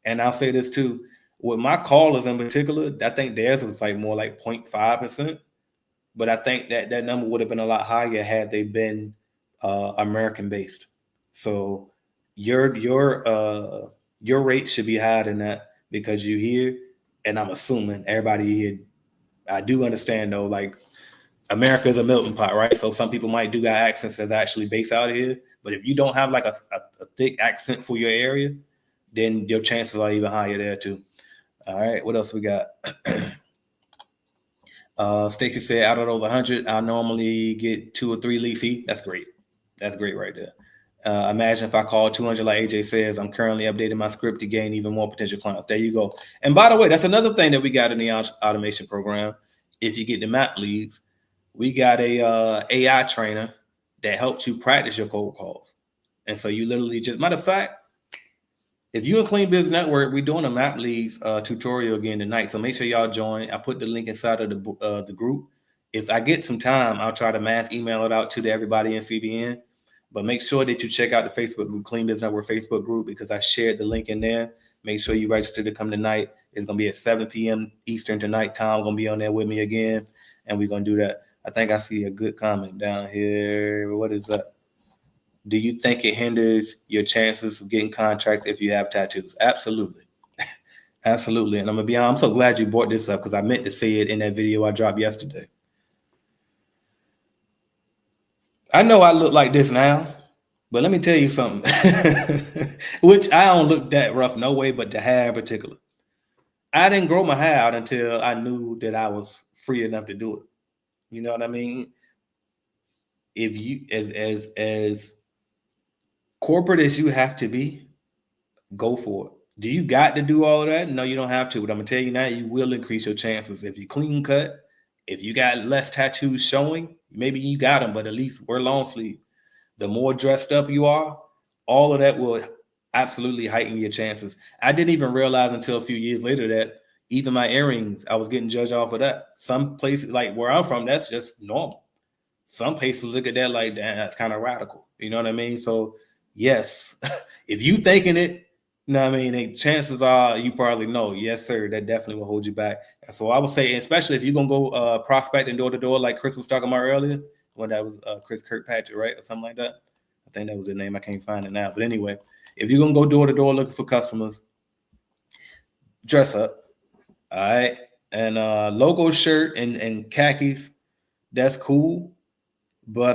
And I'll say this too. With my callers in particular, I think theirs was like more like 0.5%. But I think that number would have been a lot higher had they been American based. So your rate should be higher than that because you're here, and I'm assuming everybody here. I do understand though, like America is a melting pot, right? So some people might do got accents that's actually based out of here. But if you don't have like a thick accent for your area, then your chances are even higher there too. All right, what else we got? Stacy said, out of those 100, I normally get 2 or 3 leads. See, that's great. That's great right there. Imagine if I call 200, like AJ says. I'm currently updating my script to gain even more potential clients. There you go. And by the way, that's another thing that we got in the automation program. If you get the map leads, we got a AI trainer that helps you practice your cold calls. And so you literally just, matter of fact, if you in Clean Business Network, we're doing a map leads tutorial again tonight. So make sure y'all join. I put the link inside of the group. If I get some time, I'll try to mass email it out to everybody in CBN. But make sure that you check out the Facebook group, Clean Business Network Facebook group, because I shared the link in there. Make sure you register to come tonight. It's going to be at 7 p.m. Eastern tonight. Tom going to be on there with me again, and we're going to do that. I think I see a good comment down here. What is that? Do you think it hinders your chances of getting contracts if you have tattoos? Absolutely. Absolutely. And I'm going to be honest, I'm so glad you brought this up because I meant to say it in that video I dropped yesterday. I know I look like this now, but let me tell you something, which I don't look that rough, no way, but the hair in particular. I didn't grow my hair out until I knew that I was free enough to do it. You know what I mean? If you, as corporate as you have to be, go for it. Do you got to do all of that? No, you don't have to. But I'm gonna tell you now, you will increase your chances if you clean cut. If you got less tattoos showing, maybe you got them, but at least wear long sleeve. The more dressed up you are, all of that will absolutely heighten your chances. I didn't even realize until a few years later that even my earrings, I was getting judged off of that. Some places, like where I'm from, that's just normal. Some places look at that like, damn, that's kind of radical. You know what I mean? So yes, if you thinking it, you know what I mean, chances are you probably know, yes, sir, that definitely will hold you back. And so I would say, especially if you're going to go prospecting door to door, like Chris was talking about earlier, when that was Chris Kirkpatrick, right? Or something like that. I think that was the name. I can't find it now. But anyway, if you're going to go door to door looking for customers, dress up. All right. And logo shirt and khakis, that's cool. But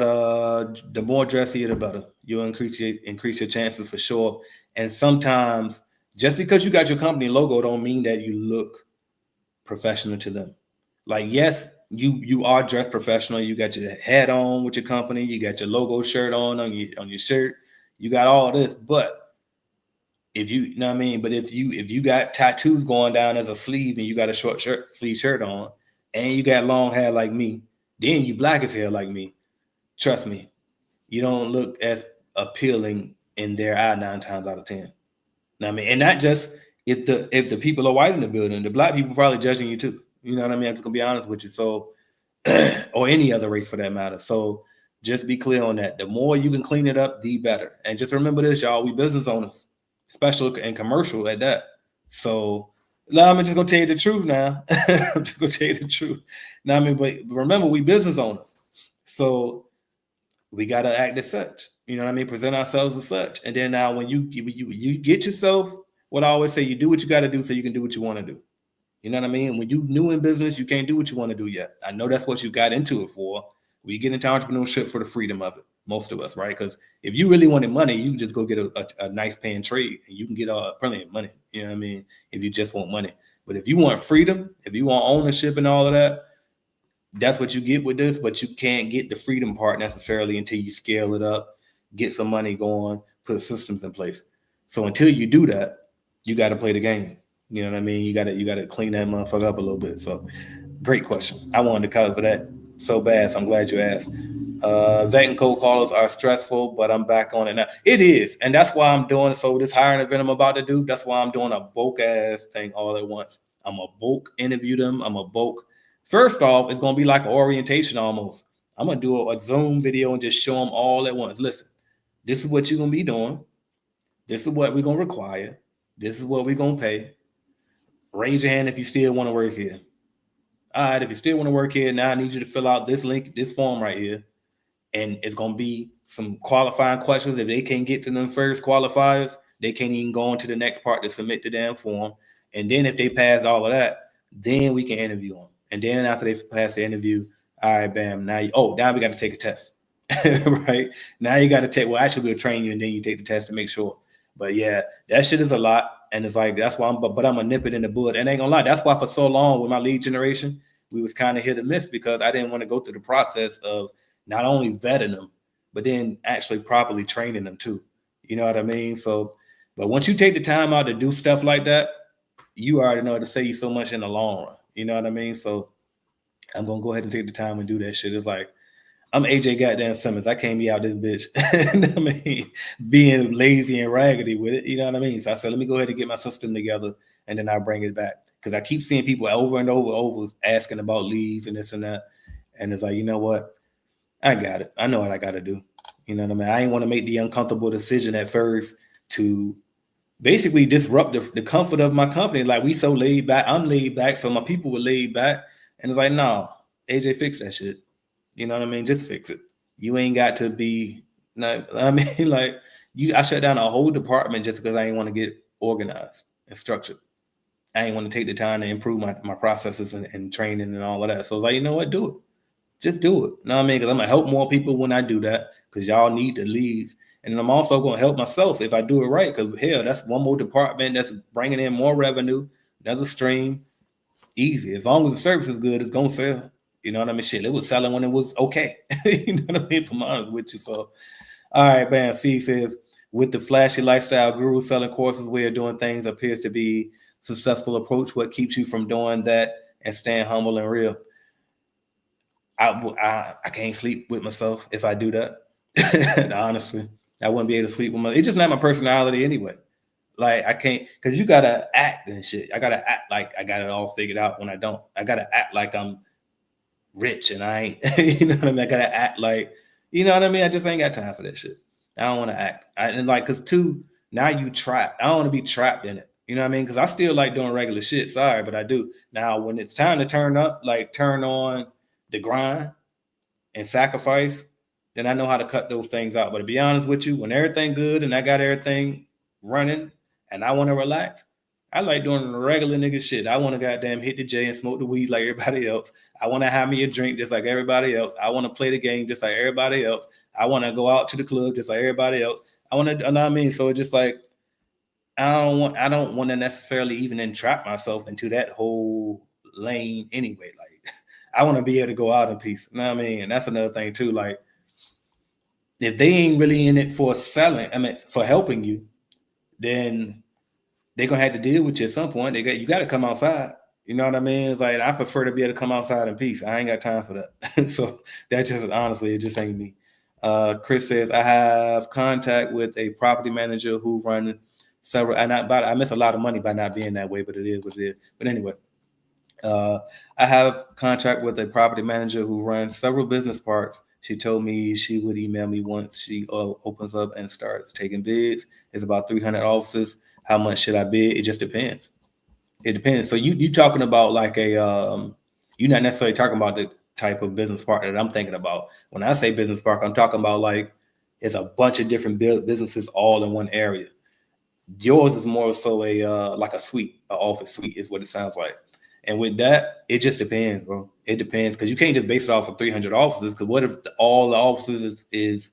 the more dressier, the better. You'll increase your chances for sure. And sometimes just because you got your company logo don't mean that you look professional to them. Like, yes, you are dressed professional. You got your hat on with your company. You got your logo shirt on your shirt. You got all this, but you know what I mean. But if you got tattoos going down as a sleeve and you got a short sleeve shirt on, and you got long hair like me, then you black as hell like me. Trust me, you don't look as appealing in their eye 9 times out of 10. Know what I mean, and not just if the people are white in the building, the black people probably judging you too. You know what I mean? I'm just gonna be honest with you. So, or any other race for that matter. So, just be clear on that. The more you can clean it up, the better. And just remember this, y'all. We business owners, special and commercial at that. So, now I'm just gonna tell you the truth. Now, I'm just gonna tell you the truth. Now, I mean, but remember, we business owners. So we gotta act as such. You know what I mean? Present ourselves as such. And then now when you get yourself, what I always say, you do what you gotta do so you can do what you want to do. You know what I mean? When you new in business, you can't do what you want to do yet. I know that's what you got into it for. We get into entrepreneurship for the freedom of it. Most of us, right? Because if you really wanted money, you can just go get a nice paying trade and you can get plenty of money. You know what I mean? If you just want money. But if you want freedom, if you want ownership and all of that, that's what you get with this, but you can't get the freedom part necessarily until you scale it up, get some money going, put systems in place. So until you do that, you got to play the game. You know what I mean? You got to clean that motherfucker up a little bit. So great question. I wanted to cover that so bad. So I'm glad you asked. Vet and cold callers are stressful, but I'm back on it now. It is, and that's why I'm doing. So this hiring event I'm about to do, that's why I'm doing a bulk ass thing all at once. I'm a bulk interview them. I'm a bulk. First off, it's gonna be like an orientation almost. I'm gonna do a Zoom video and just show them all at once. Listen, this is what you're gonna be doing. This is what we're gonna require. This is what we're gonna pay. Raise your hand if you still want to work here. All right, if you still want to work here, now I need you to fill out this link, this form right here, and it's gonna be some qualifying questions. If they can't get to them first qualifiers, they can't even go on to the next part to submit the damn form. And then if they pass all of that, then we can interview them. And then after they pass the interview, all right, bam. Now we got to take a test, right? Now you got to take. Well, actually, we'll train you, and then you take the test to make sure. But yeah, that shit is a lot, and it's like that's why I'm. But I'm gonna nip it in the bud. And I ain't gonna lie, that's why for so long with my lead generation, we was kind of hit or miss because I didn't want to go through the process of not only vetting them, but then actually properly training them too. You know what I mean? So, but once you take the time out to do stuff like that, you already know to save you so much in the long run. You know what I mean? So I'm gonna go ahead and take the time and do that shit. It's like I'm AJ goddamn Simmons. I can't be out this bitch. I mean, being lazy and raggedy with it. You know what I mean? So I said, let me go ahead and get my system together, and then I'll bring it back. Because I keep seeing people over and over asking about leads and this and that, and it's like, you know what? I got it. I know what I got to do. You know what I mean? I ain't want to make the uncomfortable decision at first to basically disrupt the comfort of my company. Like we so laid back, I'm laid back, so my people were laid back, and it's like, no, AJ, fix that shit. You know what I mean? Just fix it. You ain't got to be. No, I mean, like I shut down a whole department just because I ain't want to get organized and structured. I ain't want to take the time to improve my processes and training and all of that. So I was like, you know what? Do it. Just do it. You know what I mean? Because I'm gonna help more people when I do that. Because y'all need the leads. And I'm also going to help myself if I do it right. Because hell, that's one more department that's bringing in more revenue, another stream. Easy. As long as the service is good, it's going to sell. You know what I mean? Shit, it was selling when it was okay. You know what I mean? If I'm honest with you. So, all right, bam. C says, with the flashy lifestyle guru selling courses, way of doing things appears to be successful approach. What keeps you from doing that and staying humble and real? I can't sleep with myself if I do that. Honestly. I wouldn't be able to sleep with it's just not my personality anyway. Like I can't, because you gotta act and shit. I gotta act like I got it all figured out when I don't. I gotta act like I'm rich and I ain't. You know what I mean? I gotta act like, you know what I mean? I just ain't got time for that shit. I don't want to act. And like, cause now you trapped. I don't want to be trapped in it. You know what I mean? Because I still like doing regular shit. Sorry, but I do. Now when it's time to turn up, like turn on the grind and sacrifice, then I know how to cut those things out. But to be honest with you, when everything good and I got everything running and I want to relax, I like doing regular nigga shit. I want to goddamn hit the J and smoke the weed like everybody else. I want to have me a drink just like everybody else. I want to play the game just like everybody else. I want to go out to the club just like everybody else. I want to, you know what I mean? So it's just like, I don't want to necessarily even entrap myself into that whole lane anyway. Like, I want to be able to go out in peace. You know what I mean? And that's another thing too. Like, if they ain't really in it for selling, for helping you, then they're gonna have to deal with you at some point. You got to come outside. You know what I mean? It's like, I prefer to be able to come outside in peace. I ain't got time for that. So that just, honestly, it just ain't me. Chris says, I have contact with a property manager who runs several, and I miss a lot of money by not being that way, but it is what it is. But anyway, I have contact with a property manager who runs several business parks. She told me she would email me once she opens up and starts taking bids. It's about 300 offices. How much should I bid? It just depends. It depends. So you talking about like a you're not necessarily talking about the type of business park that I'm thinking about. When I say business park, I'm talking about like it's a bunch of different businesses all in one area. Yours is more so a like a suite, an office suite is what it sounds like. And with that, it just depends, bro. It depends, because you can't just base it off of 300 offices. Because what if all the offices is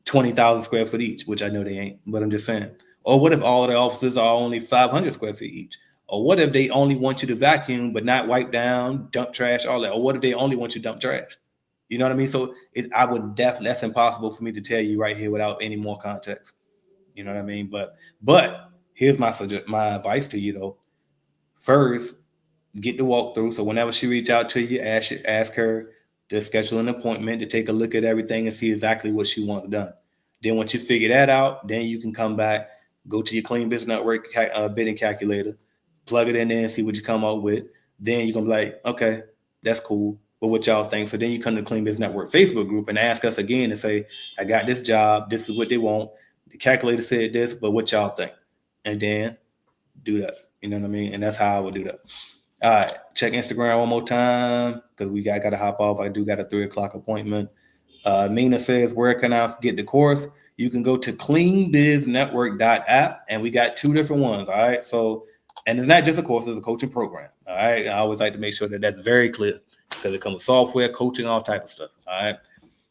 20,000 square foot each, which I know they ain't, but I'm just saying. Or what if all the offices are only 500 square feet each? Or what if they only want you to vacuum but not wipe down, dump trash, all that? Or what if they only want you to dump trash? You know what I mean? So I would definitely, that's impossible for me to tell you right here without any more context. You know what I mean? But here's my advice to you though. First, get the walkthrough. So whenever she reach out to you, ask her to schedule an appointment to take a look at everything and see exactly what she wants done. Then once you figure that out, then you can come back, go to your Clean Business Network bidding calculator, plug it in there and see what you come up with. Then you're going to be like, okay, that's cool. But what y'all think? So then you come to the Clean Business Network Facebook group and ask us again and say, I got this job. This is what they want. The calculator said this, but what y'all think? And then do that. You know what I mean? And that's how I would do that. All right, check Instagram one more time because we got to hop off. I do got a 3:00 appointment. Mina says, where can I get the course? You can go to cleanbiznetwork.app, and we got 2 different ones. All right, so, and it's not just a course, it's a coaching program. All right, I always like to make sure that that's very clear because it comes with software, coaching, all type of stuff. All right,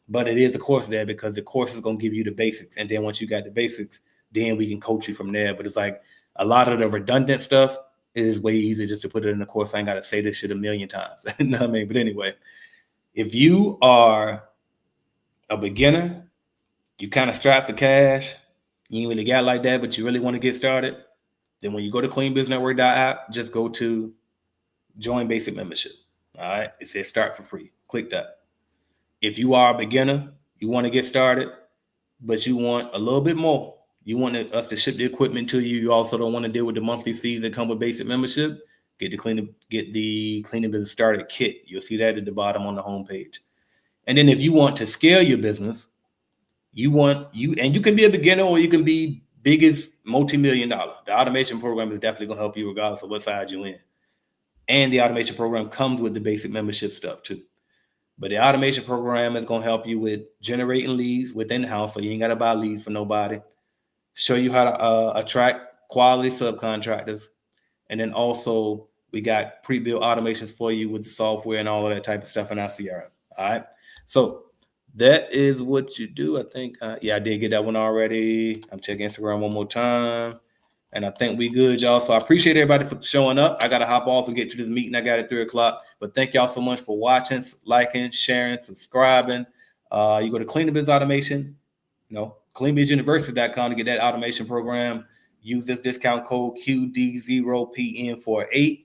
but it is a course there because the course is going to give you the basics, and then once you got the basics, then we can coach you from there. But it's like a lot of the redundant stuff. It is way easier just to put it in the course. I ain't got to say this shit a million times. You know what I mean? But anyway, if you are a beginner, you kind of strapped for cash, you ain't really got like that, but you really want to get started, then when you go to cleanbiznetwork.app, just go to join basic membership. All right. It says start for free. Click that. If you are a beginner, you want to get started, but you want a little bit more. You want us to ship the equipment to you. You also don't want to deal with the monthly fees that come with basic membership. Get the cleaning business started kit. You'll see that at the bottom on the homepage. And then if you want to scale your business, you can be a beginner or you can be biggest multi-million-dollar. The automation program is definitely going to help you regardless of what side you're in. And the automation program comes with the basic membership stuff too. But the automation program is going to help you with generating leads within the house, so you ain't got to buy leads for nobody. Show you how to attract quality subcontractors. And then also we got pre-built automations for you with the software and all of that type of stuff in our CRM. All right. So that is what you do. I think, I did get that one already. I'm checking Instagram one more time. And I think we good, y'all. So I appreciate everybody for showing up. I got to hop off and get to this meeting I got at 3:00. But thank y'all so much for watching, liking, sharing, subscribing. You go to Clean the Biz Automation, cleanbizuniversity.com to get that automation program. Use this discount code QD0PN48.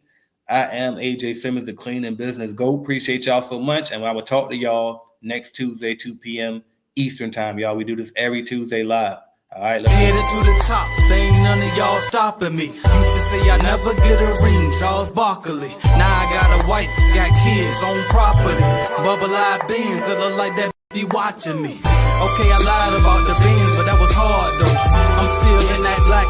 I am AJ Simmons, the Clean and Business GOAT. Appreciate y'all so much. And I will talk to y'all next Tuesday, 2 p.m. Eastern time, y'all. We do this every Tuesday live. All right, let's headed to the top. There ain't none of y'all stopping me. Used to say I never get a ring, Charles Barkley. Now I got a wife, got kids, own property. Bubble-eyed beans that look like that be watching me. Okay, I lied about the beans, but that was hard though. I'm still in that black